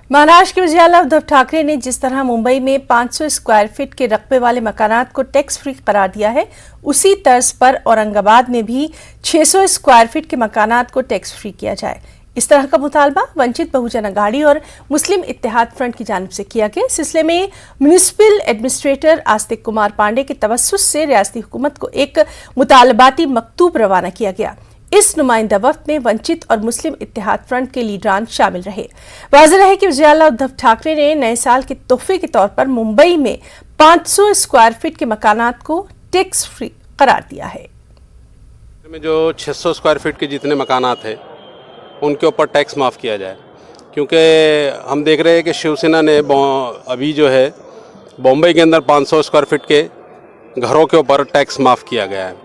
महाराष्ट्र के वज़ीर-ए-आला उद्धव ठाकरे ने जिस तरह मुंबई में 500 स्क्वायर फीट के रकबे वाले मकानात को टैक्स फ्री करार दिया है, उसी तर्ज पर औरंगाबाद में भी 600 स्क्वायर फीट के मकानात को टैक्स फ्री किया जाए। इस तरह का मुतालबा वंचित बहुजन अघाड़ी और मुस्लिम इत्तेहाद फ्रंट की जानिब से किया गया। इस सिलसिले में म्युनिसिपल एडमिनिस्ट्रेटर आस्तिक कुमार पांडे के तवस्सुस से रियासती हुकूमत को एक मुतालबाती मकतूब रवाना किया गया। इस नुमाइंदा वक्त में वंचित और मुस्लिम इत्तेहाद फ्रंट के लीडरान शामिल रहे। वाज़ेह है कि वज़ीर-ए-आला उद्धव ठाकरे ने नए साल के तोहफे के तौर पर मुंबई में 500 स्क्वायर फीट के मकानात को टैक्स फ्री करार दिया है। में जो 600 स्क्वायर फीट के जितने मकानात हैं उनके ऊपर टैक्स माफ़ किया जाए, क्योंकि हम देख रहे हैं कि शिवसेना ने अभी जो है बॉम्बे के अंदर 500 स्क्वायर फीट के घरों के ऊपर टैक्स माफ़ किया गया है।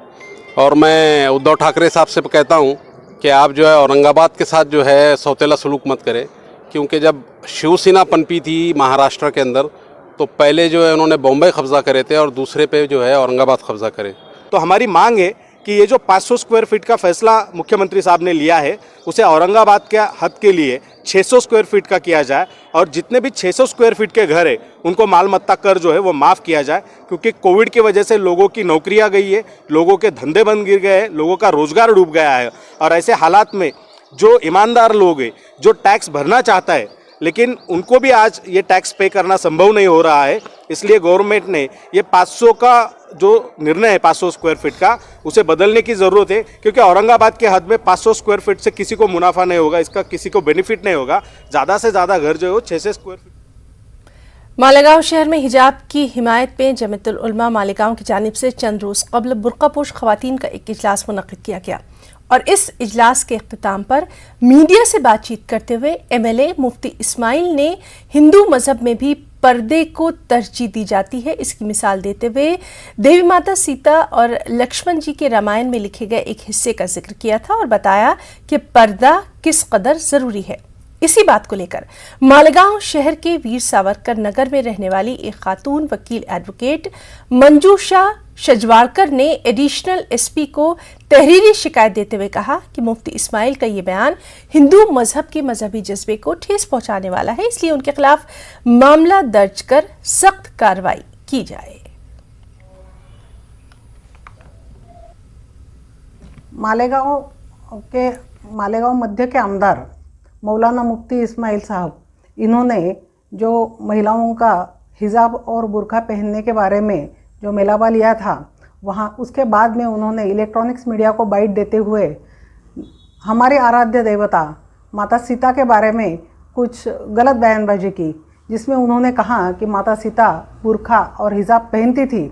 और मैं उद्धव ठाकरे साहब से कहता हूं कि आप जो है औरंगाबाद के साथ जो है सौतेला सलूक मत करें, क्योंकि जब शिवसेना पनपी थी महाराष्ट्र के अंदर तो पहले जो है उन्होंने बॉम्बे कब्ज़ा करे थे और दूसरे पे जो है औरंगाबाद कब्ज़ा करे। तो हमारी मांग है कि ये जो 500 स्क्वायर फीट का फैसला मुख्यमंत्री साहब ने लिया है उसे औरंगाबाद के हद के लिए 600 स्क्वायर फीट का किया जाए और जितने भी 600 स्क्वायर फीट के घर है उनको माल मत्ता कर जो है वो माफ़ किया जाए, क्योंकि कोविड की वजह से लोगों की नौकरियां गई है, लोगों के धंधे बंद गिर गए हैं, लोगों का रोजगार डूब गया है। और ऐसे हालात में जो ईमानदार लोग हैं, जो टैक्स भरना चाहता है लेकिन उनको भी आज ये टैक्स पे करना संभव नहीं हो रहा है, इसलिए गवर्नमेंट ने ये 500 का जो निर्णय है 500 स्क्वायर फीट का उसे बदलने की ज़रूरत है, क्योंकि औरंगाबाद के हद में 500 स्क्वायर फीट से किसी को मुनाफा नहीं होगा, इसका किसी को बेनिफिट नहीं होगा। ज़्यादा से ज़्यादा घर जो है 600 स्क्वायर फीट। मालेगांव शहर में हिजाब की हिमायत में जमीयतुल उलमा मालेगांव की जानिब से चंद रोज़ कबल बुर्कापोश ख़वातीन का एक इजलास मुनक़िद किया गया और इस इजलास के इख्तिताम पर मीडिया से बातचीत करते हुए MLA मुफ्ती इस्माइल ने हिंदू मजहब में भी पर्दे को तरजीह दी जाती है, इसकी मिसाल देते हुए देवी माता सीता और लक्ष्मण जी के रामायण में लिखे गए एक हिस्से का जिक्र किया था और बताया कि पर्दा किस कदर ज़रूरी है। इसी बात को लेकर मालेगांव शहर के वीर सावरकर नगर में रहने वाली एक खातून वकील एडवोकेट मंजू शाह शजवारकर ने एडिशनल SP को तहरीरी शिकायत देते हुए कहा कि मुफ्ती इस्माइल का ये बयान हिंदू मजहब के मजहबी जज्बे को ठेस पहुंचाने वाला है, इसलिए उनके खिलाफ मामला दर्ज कर सख्त कार्रवाई की जाए। मालेगांव मध्य के आमदार मौलाना मुफ्ती इस्माइल साहब, इन्होंने जो महिलाओं का हिजाब और बुर्का पहनने के बारे में जो मेलावा लिया था वहाँ, उसके बाद में उन्होंने इलेक्ट्रॉनिक्स मीडिया को बाइट देते हुए हमारी आराध्य देवता माता सीता के बारे में कुछ गलत बयानबाजी की, जिसमें उन्होंने कहा कि माता सीता बुर्का और हिजाब पहनती थी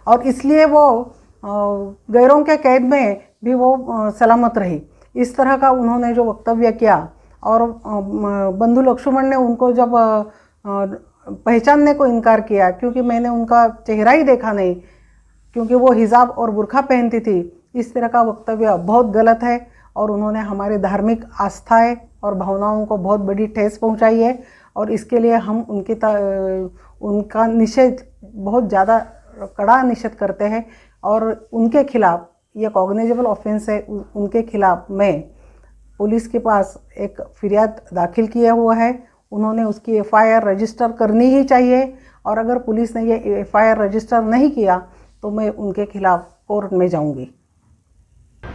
और इसलिए वो गैरों के कैद में भी वो सलामत रही। इस तरह का उन्होंने जो वक्तव्य किया और बंधु लक्ष्मण ने उनको जब पहचानने को इनकार किया, क्योंकि मैंने उनका चेहरा ही देखा नहीं, क्योंकि वो हिजाब और बुर्का पहनती थी। इस तरह का वक्तव्य बहुत गलत है और उन्होंने हमारी धार्मिक आस्थाएं और भावनाओं को बहुत बड़ी ठेस पहुंचाई है और इसके लिए हम उनका निषेध बहुत ज़्यादा कड़ा निषेध करते हैं और उनके खिलाफ ये कॉग्निजेबल ऑफेंस है। उनके खिलाफ मैं पुलिस के पास एक फिरियाद दाखिल किया हुआ है, उन्होंने उसकी FIR रजिस्टर करनी ही चाहिए और अगर पुलिस ने ये FIR रजिस्टर नहीं किया तो मैं उनके खिलाफ कोर्ट में जाऊंगी।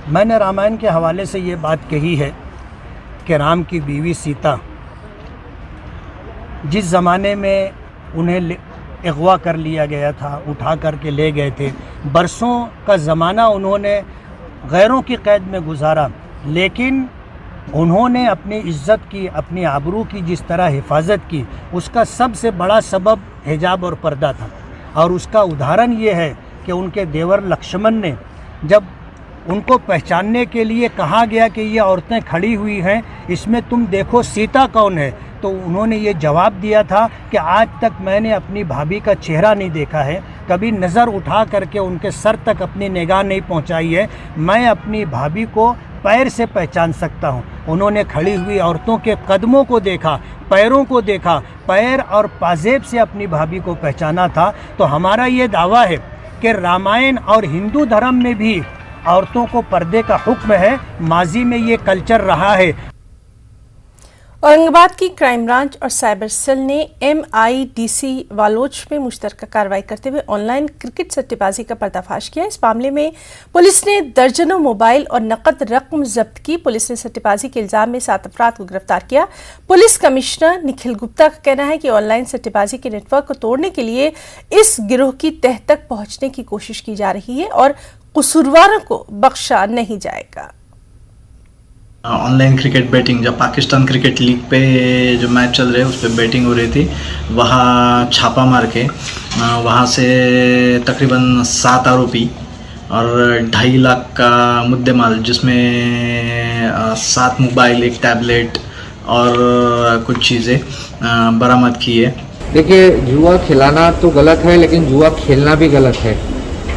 मैंने रामायण के हवाले से ये बात कही है कि राम की बीवी सीता जिस ज़माने में उन्हें अगवा कर लिया गया था, उठा करके ले गए थे, बरसों का ज़माना उन्होंने गैरों की कैद में गुजारा, लेकिन उन्होंने अपनी इज़्ज़त की, अपनी आबरू की जिस तरह हिफाजत की, उसका सबसे बड़ा सबब हिजाब और पर्दा था। और उसका उदाहरण ये है कि उनके देवर लक्ष्मण ने जब उनको पहचानने के लिए कहा गया कि ये औरतें खड़ी हुई हैं, इसमें तुम देखो सीता कौन है, तो उन्होंने ये जवाब दिया था कि आज तक मैंने अपनी भाभी का चेहरा नहीं देखा है, कभी नज़र उठा करके उनके सर तक अपनी निगाह नहीं पहुंचाई है, मैं अपनी भाभी को पैर से पहचान सकता हूं। उन्होंने खड़ी हुई औरतों के कदमों को देखा, पैरों को देखा, पैर और पाजेब से अपनी भाभी को पहचाना था। तो हमारा ये दावा है कि रामायण और हिंदू धर्म में भी औरतों को पर्दे का हुक्म है, माजी में ये कल्चर रहा है। औरंगाबाद की क्राइम ब्रांच और साइबर सेल ने MIDC वालोच में मुश्तरका कार्रवाई करते हुए ऑनलाइन क्रिकेट सट्टेबाजी का पर्दाफाश किया। इस मामले में पुलिस ने दर्जनों मोबाइल और नकद रकम जब्त की। पुलिस ने सट्टेबाजी के इल्जाम में 7 अफराद को गिरफ्तार किया। पुलिस कमिश्नर निखिल गुप्ता का कहना है कि ऑनलाइन सट्टेबाजी के नेटवर्क को तोड़ने के लिए इस गिरोह की तह तक पहुंचने की कोशिश की जा रही है और कसूरवारों को बख्शा नहीं जाएगा। ऑनलाइन क्रिकेट बैटिंग, जब पाकिस्तान क्रिकेट लीग पे जो मैच चल रहे उस पर बैटिंग हो रही थी, वहाँ छापा मार के वहाँ से तकरीबन 7 आरोपी और 2.5 लाख का मुद्देमाल, जिसमें 7 मोबाइल, 1 टैबलेट और कुछ चीज़ें बरामद की है। देखिए, जुआ खिलाना तो गलत है, लेकिन जुआ खेलना भी गलत है।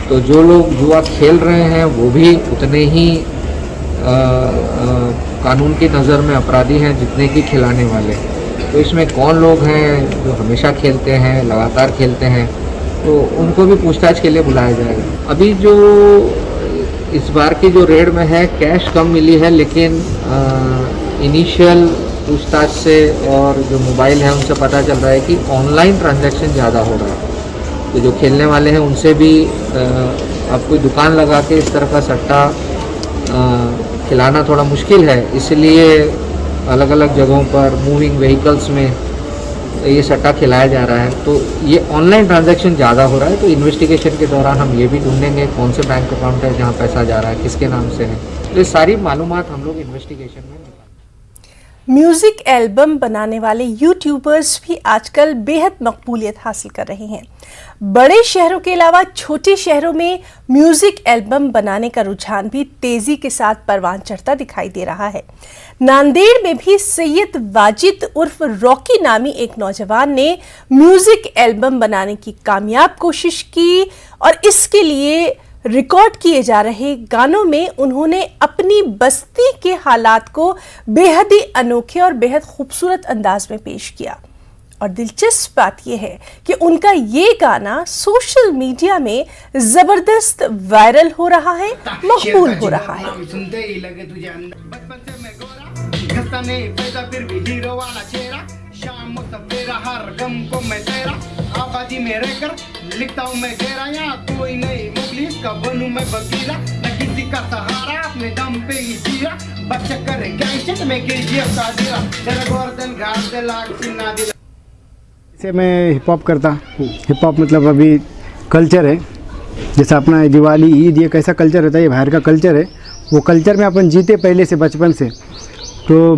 तो जो लोग जुआ खेल रहे हैं वो भी उतने ही कानून की नज़र में अपराधी हैं जितने कि खिलाने वाले। तो इसमें कौन लोग हैं जो हमेशा खेलते हैं, लगातार खेलते हैं, तो उनको भी पूछताछ के लिए बुलाया जाएगा। अभी जो इस बार की जो रेड में है, कैश कम मिली है, लेकिन इनिशियल पूछताछ से और जो मोबाइल है उनसे पता चल रहा है कि ऑनलाइन ट्रांजैक्शन ज़्यादा हो रहा है। तो जो खेलने वाले हैं उनसे भी अब कोई दुकान लगा के इस तरह का सट्टा खिलाना थोड़ा मुश्किल है, इसलिए अलग अलग जगहों पर मूविंग व्हीकल्स में ये सट्टा खिलाया जा रहा है। तो ये ऑनलाइन ट्रांजैक्शन ज़्यादा हो रहा है। तो इन्वेस्टिगेशन के दौरान हम ये भी ढूंढेंगे कौन से बैंक अकाउंट है जहाँ पैसा जा रहा है, किसके नाम से है। तो ये सारी मालूमात हम लोग इन्वेस्टिगेशन में। म्यूजिक एल्बम बनाने वाले यूट्यूबर्स भी आजकल बेहद मकबूलियत हासिल कर रहे हैं। बड़े शहरों के अलावा छोटे शहरों में म्यूजिक एल्बम बनाने का रुझान भी तेजी के साथ परवान चढ़ता दिखाई दे रहा है। नांदेड़ में भी सैयद वाजिद उर्फ रॉकी नामी एक नौजवान ने म्यूजिक एल्बम बनाने की कामयाब कोशिश की और इसके लिए रिकॉर्ड किए जा रहे गानों में उन्होंने अपनी बस्ती के हालात को बेहद ही अनोखे और बेहद खूबसूरत अंदाज में पेश किया। और दिलचस्प बात यह है कि उनका ये गाना सोशल मीडिया में जबरदस्त वायरल हो रहा है, मकबूल हो रहा है। आबादी में रहकर लिखता हूँ मैं गहरा, यहाँ कोई नहीं मुखलिस का बनूं मैं वकीला, न किसी का सहारा, अपने दम पे ही जिया, बच्चा करे गैंगस्टर में KGF का दिला, तेरा गर्दन घाट दे लाख चिन्ना दिला। इसे मैं हिप हॉप करता। हिप हॉप मतलब अभी कल्चर है, जैसा अपना दिवाली, ईद, ये कैसा कल्चर रहता है, ये बाहर का कल्चर है। वो कल्चर में अपन जीते पहले से, बचपन से। तो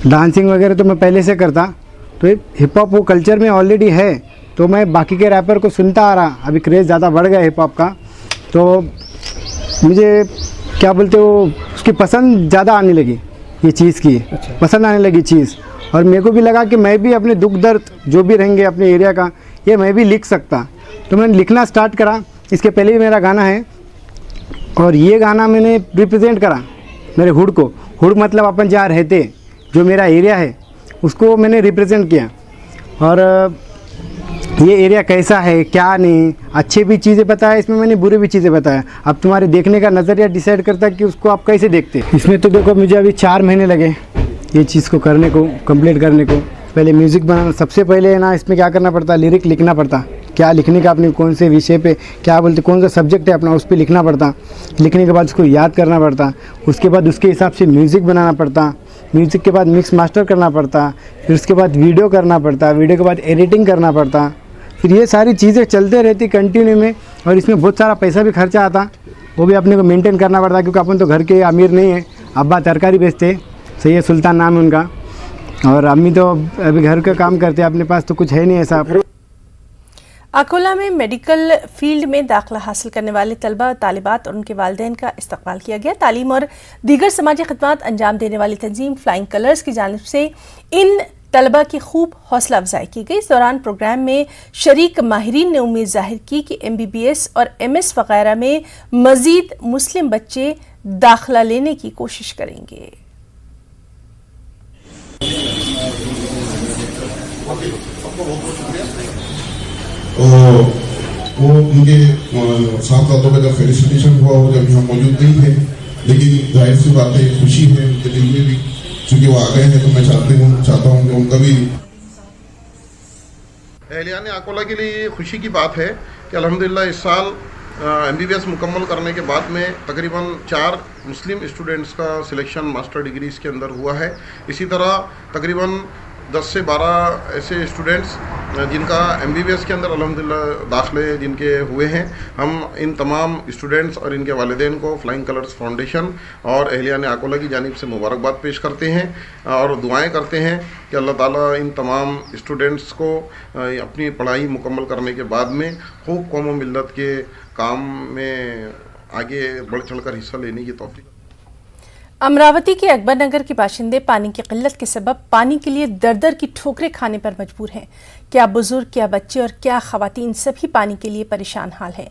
डांसिंग वगैरह तो मैं पहले से करता, तो हिप हॉप वो कल्चर में ऑलरेडी है। तो मैं बाकी के रैपर को सुनता आ रहा, अभी क्रेज़ ज़्यादा बढ़ गया हिप हॉप का, तो मुझे क्या बोलते हो, उसकी पसंद ज़्यादा आने लगी, ये चीज़ की पसंद आने लगी चीज़। और मेरे को भी लगा कि मैं भी अपने दुख दर्द जो भी रहेंगे अपने एरिया का, ये मैं भी लिख सकता। तो मैंने लिखना स्टार्ट करा। इसके पहले भी मेरा गाना है और ये गाना मैंने रिप्रेजेंट करा मेरे हुड को। हुड मतलब अपन जहाँ रहते, जो मेरा एरिया है उसको मैंने रिप्रेजेंट किया। और ये एरिया कैसा है, क्या नहीं, अच्छे भी चीज़ें बताया इसमें मैंने, बुरे भी चीज़ें बताया। अब तुम्हारे देखने का नज़रिया डिसाइड करता है कि उसको आप कैसे देखते। इसमें तो देखो मुझे अभी 4 महीने लगे ये चीज़ को करने को, कंप्लीट करने को। पहले म्यूज़िक बनाना, सबसे पहले ना इसमें क्या करना पड़ता, लिरिक लिखना पड़ता। क्या लिखने का, अपने कौन से विषय पे क्या बोलते, कौन सा सब्जेक्ट है अपना, उस पर लिखना पड़ता। लिखने के बाद उसको याद करना पड़ता, उसके बाद उसके हिसाब से म्यूज़िक बनाना पड़ता। म्यूज़िक के बाद मिक्स मास्टर करना पड़ता, फिर उसके बाद वीडियो करना पड़ता, वीडियो के बाद एडिटिंग करना पड़ता। फिर ये सारी चीज़ें चलते रहती कंटिन्यू में, और इसमें बहुत सारा पैसा भी खर्चा आता, वो भी अपने को मेंटेन करना पड़ता, क्योंकि अपन तो घर के अमीर नहीं है। अब्बा तरकारी बेचते, सैयद सुल्तान नाम है उनका, और अम्मी तो अभी घर का काम करते, अपने पास तो कुछ है नहीं ऐसा। अकोला में मेडिकल फील्ड में दाखिला हासिल करने वाले तलबा, तालिबात और उनके वालिदैन का इस्तकबाल किया गया। तालीम और दीगर समाजी खिदमत अंजाम देने वाली तंजीम फ्लाइंग कलर्स की जानिब से इन तलबा की खूब हौसला अफजाई की गई। इस दौरान प्रोग्राम में शरीक माहिरीन ने उम्मीद जाहिर की कि MBBS और MS वगैरह में मजीद मुस्लिम बच्चे दाखिला लेने की कोशिश करेंगे। वो उनके साथ साथों का जब फेलिसिटेशन हुआ, वो जब यहाँ मौजूद नहीं थे, लेकिन जाहिर सी बात है खुशी है उनके दिल में भी चूंकि वो आ गए हैं तो मैं चाहता हूँ कि उनका भी एहलियान अकोला के लिए ये खुशी की बात है कि अल्हम्दुलिल्लाह इस साल MBBS मुकम्मल करने के बाद में तकरीबन 4 मुस्लिम स्टूडेंट्स का सिलेक्शन मास्टर डिग्रीज़ के अंदर हुआ है। इसी तरह तकरीबन 10 से 12 ऐसे स्टूडेंट्स जिनका MBBS के अंदर अल्हम्दुलिल्लाह दाखिले जिनके हुए हैं। हम इन तमाम स्टूडेंट्स और इनके वालिदैन को फ्लाइंग कलर्स फाउंडेशन और एहलियान अकोला की जानिब से मुबारकबाद पेश करते हैं और दुआएं करते हैं कि अल्लाह ताला इन तमाम स्टूडेंट्स को अपनी पढ़ाई मुकम्मल करने के बाद में खूब कौम व मिल्लत के काम में आगे बढ़ चढ़कर हिस्सा लेने की तौफीक। अमरावती के अकबर नगर के बाशिंदे पानी की किल्लत के सबब पानी के लिए दर दर की ठोकरें खाने पर मजबूर हैं। क्या बुजुर्ग, क्या बच्चे और क्या खवातीन सभी पानी के लिए परेशान हाल है।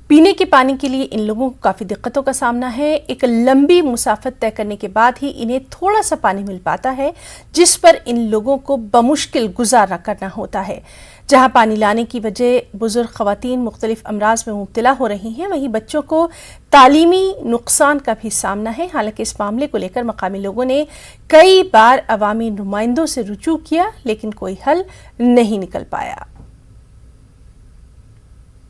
पीने के पानी के लिए इन लोगों को काफ़ी दिक्कतों का सामना है। एक लंबी मुसाफत तय करने के बाद ही इन्हें थोड़ा सा पानी मिल पाता है, जिस पर इन लोगों को बमुश्किल गुजारा करना होता है। जहां पानी लाने की वजह बुजुर्ग खवातीन मुख्तलिफ अमराज में मुब्तला हो रही हैं, वहीं बच्चों को तालीमी नुकसान का भी सामना है। हालांकि इस मामले को लेकर मकामी लोगों ने कई बार अवामी नुमाइंदों से रुजू किया, लेकिन कोई हल नहीं निकल पाया।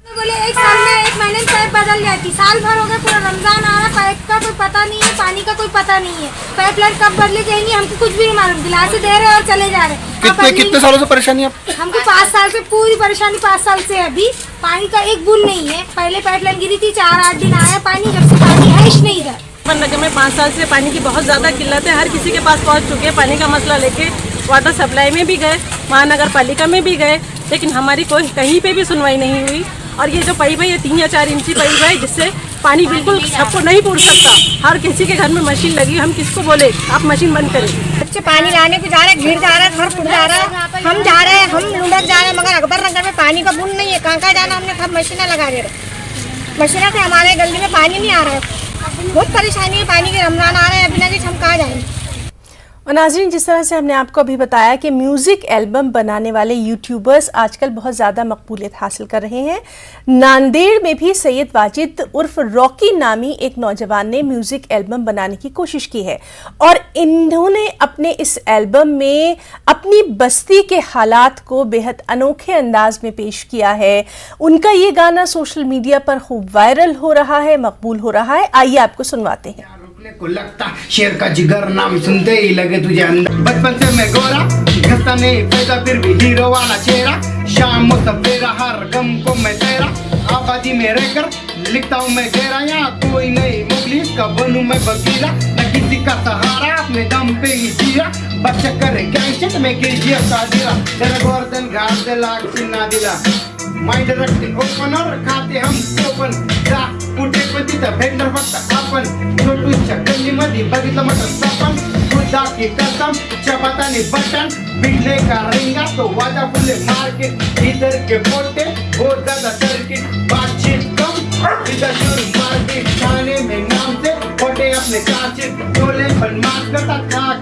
बोले एक साल में 1 महीने में पाइप बदल जाती, साल भर हो गया, पूरा रमजान आ रहा, पाइप का कोई पता नहीं है, पानी का कोई पता नहीं है। पाइपलाइन कब बदले जाएंगी हमको कुछ भी नहीं मालूम। गिलास दे रहे और चले जा रहे। कितने सालों से परेशानी है हमको 5 साल से पूरी परेशानी, 5 साल से अभी पानी का एक बूंद नहीं है। पहले पाइपलाइन गिरी थी, 4-8 दिन आया पानी, जब से पानी है ही नहीं इधर। नगर में 5 साल से पानी की बहुत ज़्यादा किल्लत है। हर किसी के पास पहुंच चुके हैं पानी का मसला लेके। वाटर सप्लाई में भी गए, महानगर पालिका में भी गए, लेकिन हमारी कोई कहीं पे भी सुनवाई नहीं हुई। और ये जो पाइप है ये 3 या 4 इंची पाइप है, जिससे पानी बिल्कुल सबको नहीं पूछ सकता। हर किसी के घर में मशीन लगी, हम किसको बोले आप मशीन बंद करें। बच्चे पानी लाने को जा रहे, भीड़ जा रहा है, घर फुट जा रहा है, हम जा रहे हैं, हम लुढ़क जा रहे हैं, मगर अकबर नगर में पानी का बूंद नहीं है। कहाँ जाना, हमने सब मशीनें लगा दे रहे। मशीनों से हमारे गली में पानी नहीं आ रहा है, बहुत परेशानी है पानी के। रमजान आ रहे हैं, अभी ना हम कहाँ जाएंगे। और नाज़रीन, जिस तरह से हमने आपको अभी बताया कि म्यूज़िक एल्बम बनाने वाले यूट्यूबर्स आजकल बहुत ज़्यादा मकबूलियत हासिल कर रहे हैं। नांदेड़ में भी सैयद वाजिद उर्फ रॉकी नामी एक नौजवान ने म्यूज़िक एल्बम बनाने की कोशिश की है और इन्होंने अपने इस एल्बम में अपनी बस्ती के हालात को बेहद अनोखे अंदाज में पेश किया है। उनका ये गाना सोशल मीडिया पर खूब वायरल हो रहा है, मकबूल हो रहा है। आइए आपको सुनवाते हैं। को लगता शेर का जिगर, नाम सुनते ही लगे तुझे अंदर। बचपन से मैं गोरा, घसता नहीं पैदा, फिर भी हीरो वाला चेहरा। शाम सवेरा, हर गम को मैं तेरा। आबादी में रहकर लिखता हूँ मैं गहरा, यहाँ कोई नहीं मुखलिस का बनूं मैं वकीला। न किसी का सहारा, अपने दम पे ही जिया। बच्चा करे गैंगस्टर में KGF का दिला। तेरा गर्दन घाट दे लाख चिन्ना दिला। माइंड रखते ओपनर, खाते हम ओपन जा कुठे पण तिथं भेटणार फक्त आपण। छोटूच्या गल्लीमध्ये बघितलं मटन सापण, खुदा की कसम चपातानी बटन। बिजले का रिंगा तो वाजा फुले मार्केट, इधर के पोटे बहुत ज्यादा सर्किट। बातचीत कम इधर शुरू मार्केट, खाने में नाम से पोटे अपने चाचित। चोले पर मार करता खा